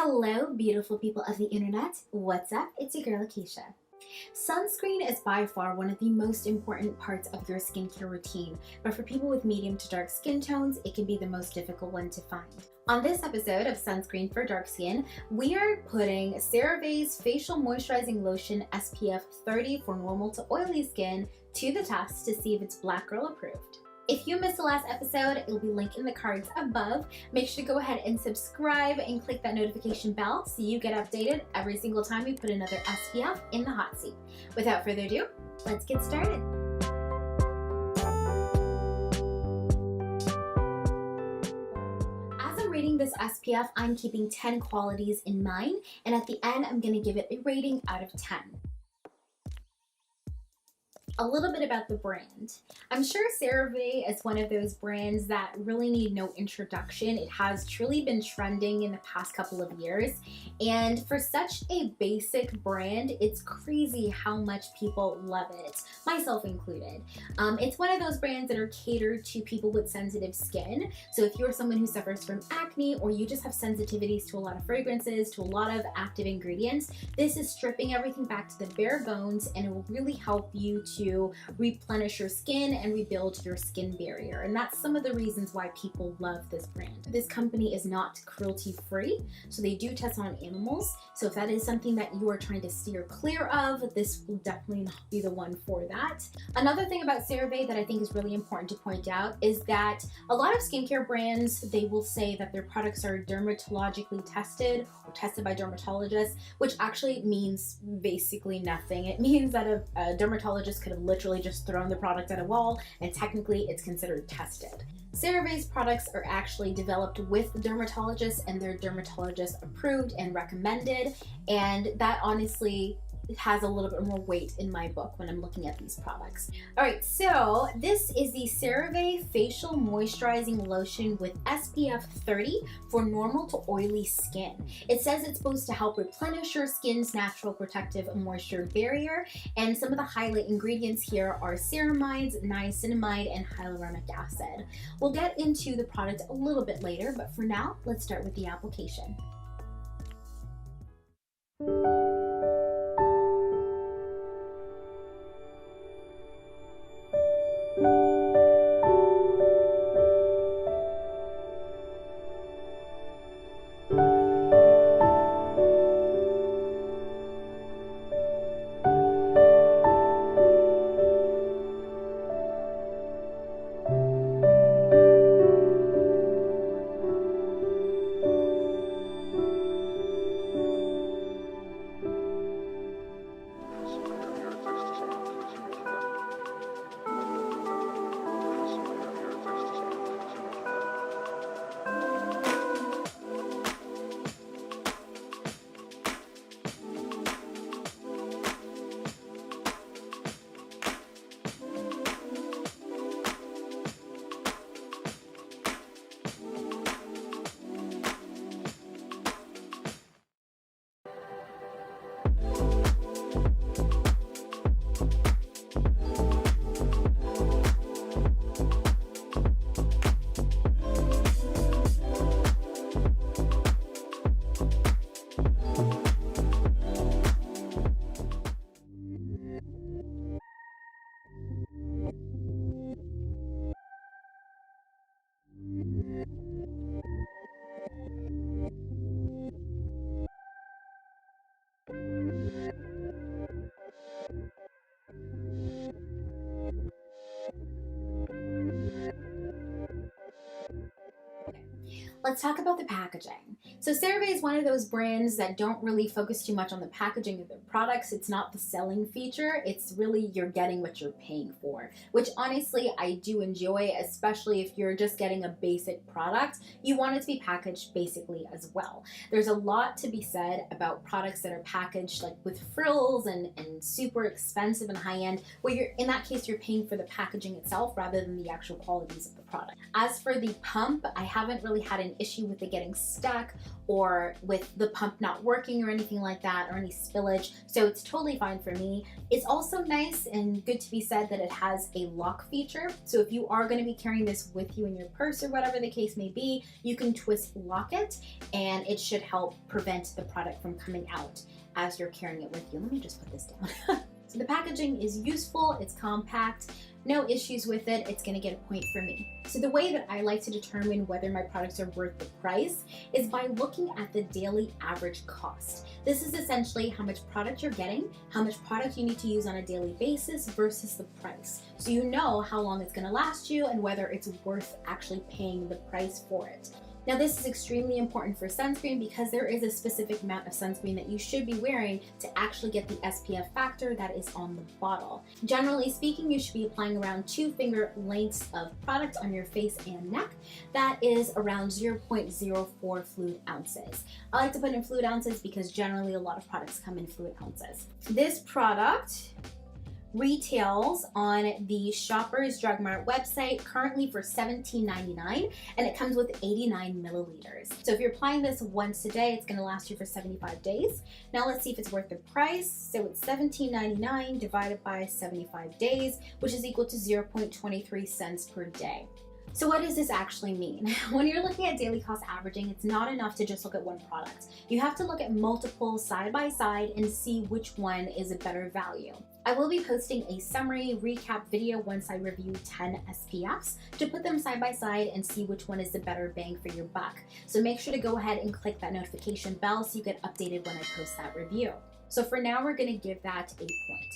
Hello, beautiful people of the internet. What's up? It's your girl, Keisha. Sunscreen is by far one of the most important parts of your skincare routine, but for people with medium to dark skin tones, it can be the most difficult one to find. On this episode of Sunscreen for Dark Skin, we are putting CeraVe's Facial Moisturizing Lotion SPF 30 for normal to oily skin to the test to see if it's Black Girl approved. If you missed the last episode, it will be linked in the cards above. Make sure to go ahead and subscribe and click that notification bell so you get updated every single time we put another SPF in the hot seat. Without further ado, let's get started. As I'm rating this SPF, I'm keeping 10 qualities in mind, and at the end, I'm going to give it a rating out of 10. A little bit about the brand. I'm sure CeraVe is one of those brands that really need no introduction. It has truly been trending in the past couple of years, and for such a basic brand, it's crazy how much people love it, myself included. It's one of those brands that are catered to people with sensitive skin. So if you're someone who suffers from acne or you just have sensitivities to a lot of fragrances, to a lot of active ingredients, this is stripping everything back to the bare bones, and it will really help you to replenish your skin and rebuild your skin barrier. And that's some of the reasons why people love this brand. This company is not cruelty free, so they do test on animals. So if that is something that you are trying to steer clear of, this will definitely not be the one for that. Another thing about CeraVe that I think is really important to point out is that a lot of skincare brands, they will say that their products are dermatologically tested or tested by dermatologists, which actually means basically nothing. It means that a dermatologist could have literally just thrown the product at a wall and technically it's considered tested. CeraVe's products are actually developed with dermatologists, and they're dermatologist approved and recommended, and that honestly has a little bit more weight in my book when I'm looking at these products. All right, so this is the CeraVe Facial Moisturizing Lotion with SPF 30 for normal to oily skin. It says it's supposed to help replenish your skin's natural protective moisture barrier, and some of the highlight ingredients here are ceramides, niacinamide, and hyaluronic acid. We'll get into the product a little bit later, but for now, let's start with the application. Let's talk about the packaging. So CeraVe is one of those brands that don't really focus too much on the packaging of their products. It's not the selling feature, it's really you're getting what you're paying for, which honestly I do enjoy, especially if you're just getting a basic product. You want it to be packaged basically as well. There's a lot to be said about products that are packaged like with frills and super expensive and high-end, where you're in that case you're paying for the packaging itself rather than the actual qualities of the product. product. As for the pump, I haven't really had an issue with it getting stuck or with the pump not working or anything like that, or any spillage, so it's totally fine for me. It's also nice and good to be said that it has a lock feature, so if you are going to be carrying this with you in your purse or whatever the case may be, you can twist lock it and it should help prevent the product from coming out as you're carrying it with you. Let me just put this down. So the packaging is useful, it's compact, no issues with it, it's gonna get a point for me. So the way that I like to determine whether my products are worth the price is by looking at the daily average cost. This is essentially how much product you're getting, how much product you need to use on a daily basis versus the price. So you know how long it's gonna last you and whether it's worth actually paying the price for it. Now this is extremely important for sunscreen because there is a specific amount of sunscreen that you should be wearing to actually get the SPF factor that is on the bottle. Generally speaking, you should be applying around 2 finger lengths of product on your face and neck. That is around 0.04 fluid ounces. I like to put in fluid ounces because generally a lot of products come in fluid ounces. This product retails on the Shoppers Drug Mart website currently for $17.99, and it comes with 89 milliliters. So if you're applying this once a day, it's going to last you for 75 days. Now let's see if it's worth the price. So it's $17.99 divided by 75 days, which is equal to 0.23 cents per day. So what does this actually mean? When you're looking at daily cost averaging, it's not enough to just look at one product. You have to look at multiple side by side and see which one is a better value. I will be posting a summary recap video once I review 10 SPFs to put them side by side and see which one is the better bang for your buck. So make sure to go ahead and click that notification bell so you get updated when I post that review. So for now, we're gonna give that a point.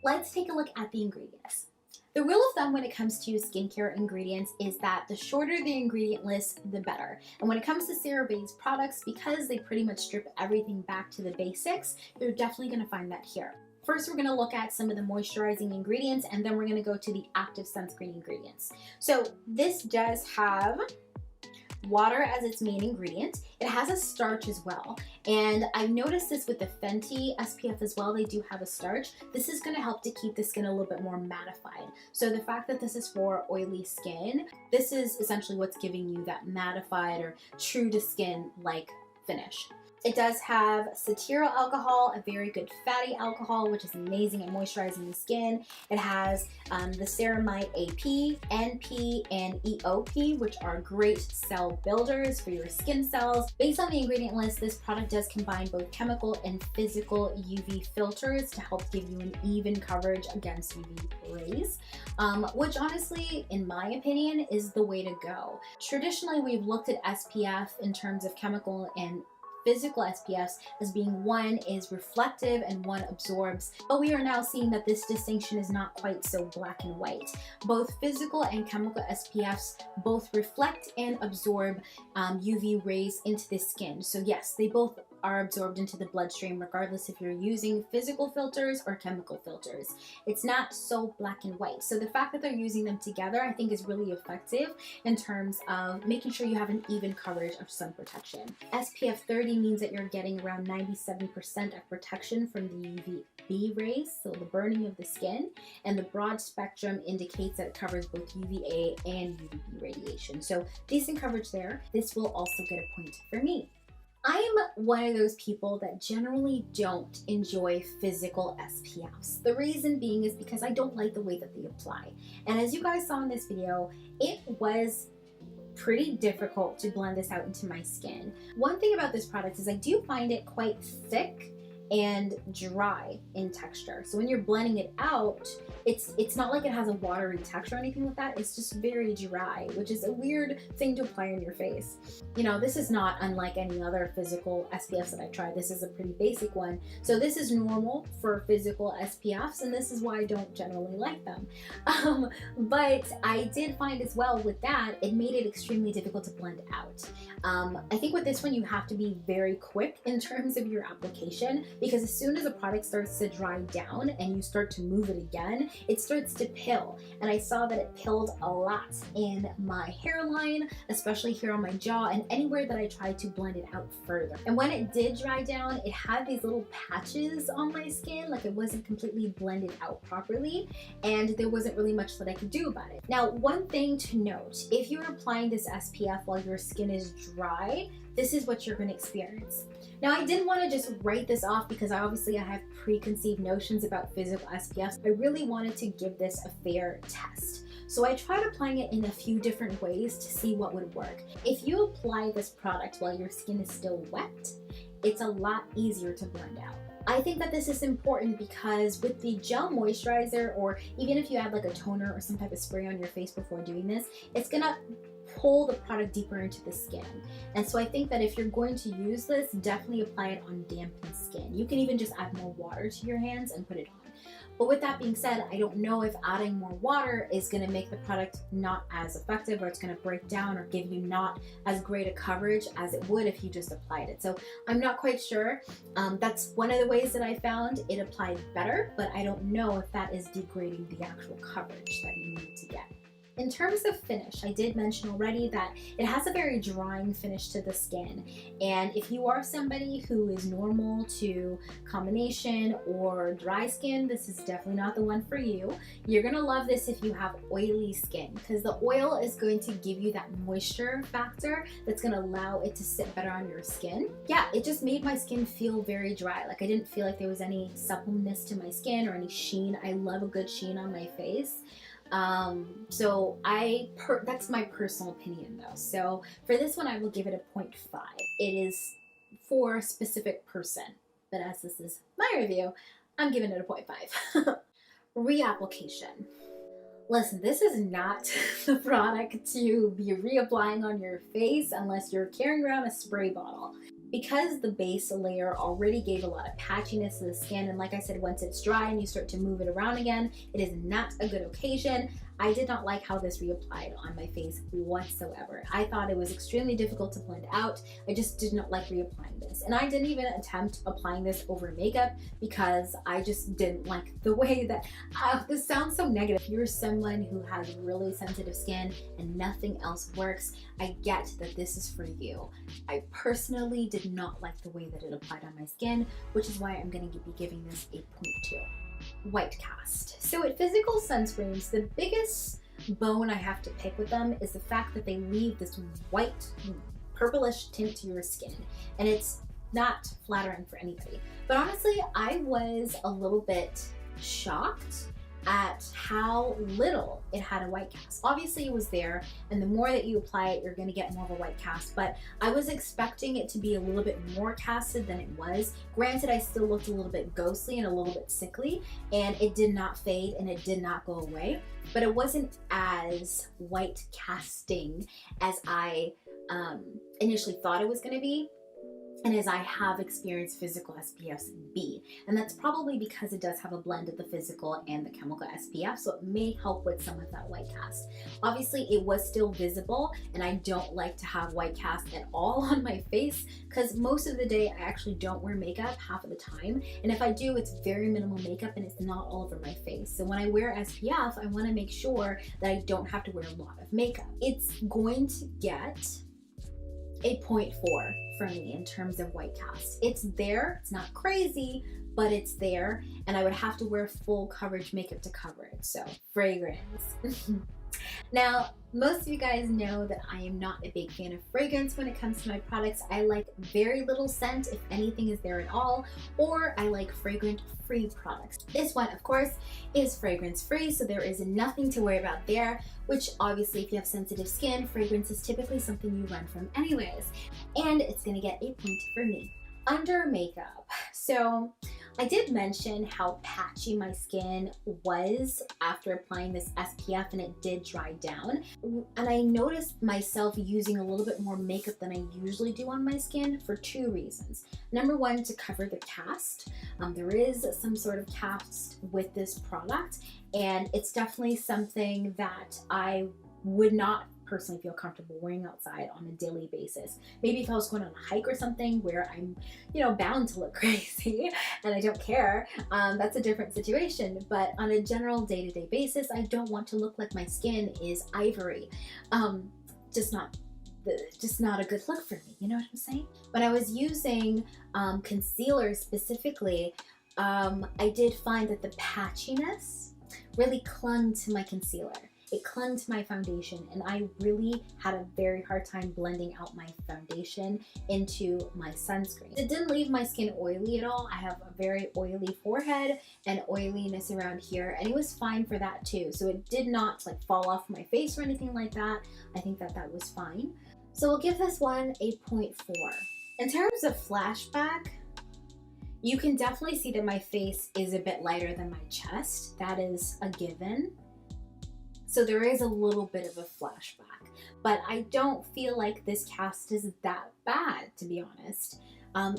Let's take a look at the ingredients. The rule of thumb when it comes to skincare ingredients is that the shorter the ingredient list, the better. And when it comes to CeraVe's products, because they pretty much strip everything back to the basics, you're definitely gonna find that here. First, we're gonna look at some of the moisturizing ingredients, and then we're gonna go to the active sunscreen ingredients. So this does have water as its main ingredient. It has a starch as well, and I've noticed this with the Fenty SPF as well. They do have a starch. This is going to help to keep the skin a little bit more mattified. So the fact that this is for oily skin, this is essentially what's giving you that mattified or true to skin like finish. It does have cetyl alcohol, a very good fatty alcohol, which is amazing at moisturizing the skin. It has the ceramide AP, NP, and EOP, which are great cell builders for your skin cells. Based on the ingredient list, this product does combine both chemical and physical UV filters to help give you an even coverage against UV rays, which honestly, in my opinion, is the way to go. Traditionally, we've looked at SPF in terms of chemical and physical SPFs as being one is reflective and one absorbs, but we are now seeing that this distinction is not quite so black and white. Both physical and chemical SPFs both reflect and absorb UV rays into the skin. So yes, they both are absorbed into the bloodstream regardless if you're using physical filters or chemical filters. It's not so black and white. So the fact that they're using them together, I think, is really effective in terms of making sure you have an even coverage of sun protection. SPF 30 means that you're getting around 97% of protection from the UVB rays, so the burning of the skin, and the broad spectrum indicates that it covers both UVA and UVB radiation. So decent coverage there. This will also get a point for me. I'm one of those people that generally don't enjoy physical SPFs. The reason being is because I don't like the way that they apply. And as you guys saw in this video, it was pretty difficult to blend this out into my skin. One thing about this product is I do find it quite thick and dry in texture. So when you're blending it out, it's not like it has a watery texture or anything like that. It's just very dry, which is a weird thing to apply on your face. You know, this is not unlike any other physical SPFs that I've tried. This is a pretty basic one. So this is normal for physical SPFs, and this is why I don't generally like them. But I did find as well with that, it made it extremely difficult to blend out. I think with this one, you have to be very quick in terms of your application because as soon as a product starts to dry down and you start to move it again, it starts to pill. And I saw that it pilled a lot in my hairline, especially here on my jaw and anywhere that I tried to blend it out further. And when it did dry down, it had these little patches on my skin, like it wasn't completely blended out properly, and there wasn't really much that I could do about it. Now, one thing to note, if you're applying this SPF while your skin is dry, this is what you're going to experience. Now, I didn't want to just write this off because obviously I have preconceived notions about physical SPFs. I really wanted to give this a fair test. So I tried applying it in a few different ways to see what would work. If you apply this product while your skin is still wet, it's a lot easier to blend out. I think that this is important because with the gel moisturizer, or even if you add like a toner or some type of spray on your face before doing this, it's gonna pull the product deeper into the skin. And so I think that if you're going to use this, definitely apply it on dampened skin. You can even just add more water to your hands and put it on. But with that being said, I don't know if adding more water is going to make the product not as effective, or it's going to break down or give you not as great a coverage as it would if you just applied it. So I'm not quite sure. That's one of the ways that I found it applied better, but I don't know if that is degrading the actual coverage that you need to get. In terms of finish, I did mention already that it has a very drying finish to the skin. And if you are somebody who is normal to combination or dry skin, this is definitely not the one for you. You're gonna love this if you have oily skin, because the oil is going to give you that moisture factor that's gonna allow it to sit better on your skin. Yeah, it just made my skin feel very dry. Like I didn't feel like there was any suppleness to my skin or any sheen. I love a good sheen on my face. So that's my personal opinion though. So for this one, I will give it a 0.5. It is for a specific person, but as this is my review, I'm giving it a 0.5. Reapplication. Listen, this is not the product to be reapplying on your face unless you're carrying around a spray bottle. Because the base layer already gave a lot of patchiness to the skin, and like I said, once it's dry and you start to move it around again, it is not a good occasion. I did not like how this reapplied on my face whatsoever. I thought it was extremely difficult to blend out. I just did not like reapplying this. And I didn't even attempt applying this over makeup because I just didn't like the way that, this sounds so negative. If you're someone who has really sensitive skin and nothing else works, I get that this is for you. I personally did not like the way that it applied on my skin, which is why I'm going to be giving this a 0.2. White cast. So at physical sunscreens, the biggest bone I have to pick with them is the fact that they leave this white, purplish tint to your skin, and it's not flattering for anybody. But honestly, I was a little bit shocked at how little it had a white cast. Obviously it was there, and the more that you apply it, you're going to get more of a white cast, but I was expecting it to be a little bit more casted than it was. Granted, I still looked a little bit ghostly and a little bit sickly, and it did not fade and it did not go away, but it wasn't as white casting as I initially thought it was going to be, and as I have experienced physical SPFs be. And that's probably because it does have a blend of the physical and the chemical SPF, so it may help with some of that white cast. Obviously, it was still visible, and I don't like to have white cast at all on my face because most of the day I actually don't wear makeup half of the time. And if I do, it's very minimal makeup and it's not all over my face. So when I wear SPF, I want to make sure that I don't have to wear a lot of makeup. It's going to get a 0.4 for me in terms of white cast. It's there, it's not crazy, but it's there, and I would have to wear full coverage makeup to cover it. So fragrance. Now, most of you guys know that I am not a big fan of fragrance when it comes to my products. I like very little scent, if anything is there at all, or I like fragrance-free products. This one, of course, is fragrance-free, so there is nothing to worry about there, which obviously if you have sensitive skin, fragrance is typically something you run from anyways. And it's gonna get a point for me. Under makeup, so I did mention how patchy my skin was after applying this SPF, and it did dry down. And I noticed myself using a little bit more makeup than I usually do on my skin for two reasons. Number one, to cover the cast. There is some sort of cast with this product, and it's definitely something that I would not personally feel comfortable wearing outside on a daily basis. Maybe if I was going on a hike or something where I'm, you know, bound to look crazy and I don't care, that's a different situation. But on a general day-to-day basis, I don't want to look like my skin is ivory. Just not a good look for me, you know what I'm saying? When I was using concealer specifically, I did find that the patchiness really clung to my concealer. It clung to my foundation, and I really had a very hard time blending out my foundation into my sunscreen. It didn't leave my skin oily at all. I have a very oily forehead and oiliness around here, and it was fine for that too. So it did not like fall off my face or anything like that. I think that that was fine. So we'll give this one a 0.4. In terms of flashback, you can definitely see that my face is a bit lighter than my chest. That is a given. So there is a little bit of a flashback, but I don't feel like this cast is that bad, to be honest.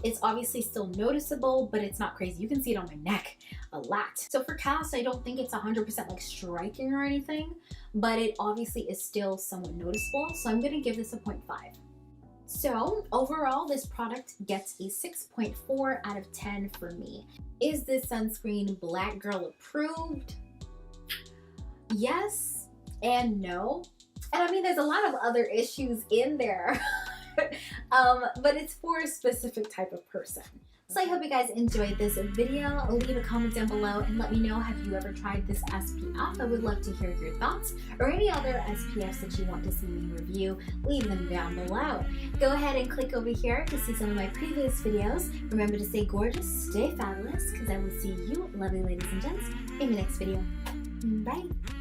It's obviously still noticeable, but it's not crazy. You can see it on my neck a lot. So for cast, I don't think it's 100% like striking or anything, but it obviously is still somewhat noticeable. So I'm gonna give this a 0.5. So overall, this product gets a 6.4 out of 10 for me. Is this sunscreen Black Girl approved? Yes and no. And I mean, there's a lot of other issues in there, but it's for a specific type of person. So I hope you guys enjoyed this video. Leave a comment down below and let me know, have you ever tried this SPF? I would love to hear your thoughts, or any other SPFs that you want to see me review. Leave them down below. Go ahead and click over here to see some of my previous videos. Remember to stay gorgeous, stay fabulous, because I will see you, lovely ladies and gents, in the next video. Bye.